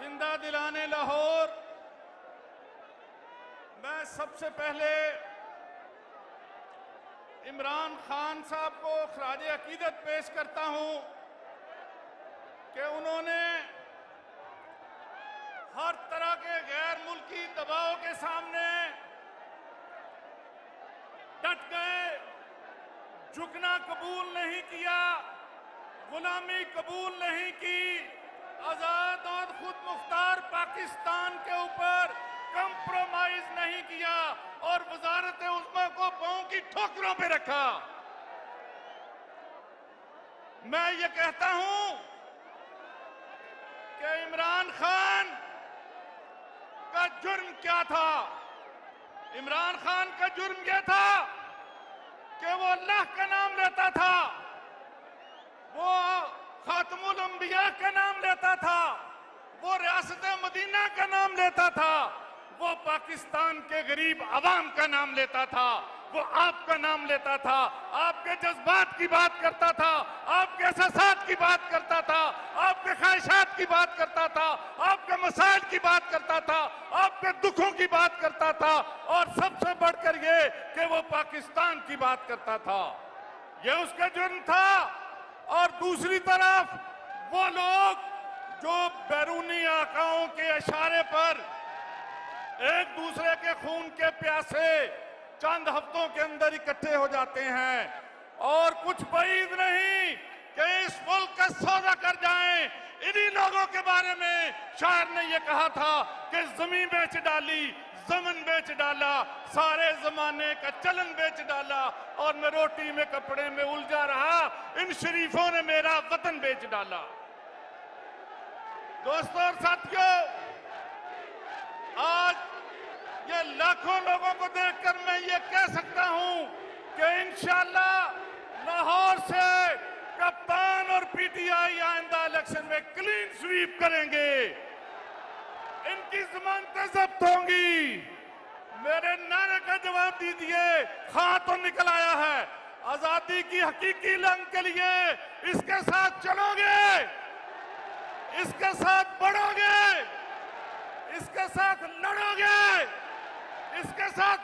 जिंदा दिलाने लाहौर। मैं सबसे पहले इमरान खान साहब को खराज अकीदत पेश करता हूं कि उन्होंने हर तरह के गैर मुल्की दबाव के सामने डट गए, झुकना कबूल नहीं किया, गुलामी कबूल नहीं की, आजाद और खुद मुख्तार पाकिस्तान के ऊपर कंप्रोमाइज नहीं किया और वजारत उस्मा को पांव की ठोकरों पे रखा। मैं ये कहता हूं कि इमरान खान का जुर्म क्या था। इमरान खान का जुर्म यह था कि वो अल्लाह का नाम लेता था, वो खातमुल अंबिया का नाम लेता था, वो रियासत मदीना का नाम लेता था, वो पाकिस्तान के गरीब अवाम का नाम लेता था, वो आपका नाम लेता था, आपके जज्बात की बात करता था, आपके एहसासात की बात करता था, आपके ख्वाहिशात की बात करता था, आपके मसाइल की बात करता था, आपके दुखों की बात करता था और सबसे बढ़कर ये कि वो पाकिस्तान की बात करता था। ये उसका जुर्म था। और दूसरी तरफ वो लोग जो बैरूनी आकाओं के इशारे पर एक दूसरे के खून के प्यासे चंद हफ्तों के अंदर इकट्ठे हो जाते हैं और कुछ बईद नहीं कि इस मुल्क का सौदा कर जाएं। इन्हीं लोगों के बारे में शायर ने यह कहा था कि जमीन बेच डाली, जमन बेच डाला, सारे जमाने का चलन बेच डाला और मैं रोटी में कपड़े में उलझा रहा, इन शरीफों ने मेरा वतन बेच डाला। दोस्तों और साथियों, आज ये लाखों लोगों को देखकर मैं ये कह सकता हूं कि इंशाअल्लाह लाहौर से कप्तान और पीटीआई आइंदा इलेक्शन में क्लीन स्वीप करेंगे, इनकी जमानतें जब्त होंगी। मेरे नारे का जवाब दीजिए। खां तो निकल आया है, आजादी की हकीकी लंग के लिए इसके साथ चलोगे, इसके साथ बढ़ोगे, इसके साथ लड़ोगे, इसके साथ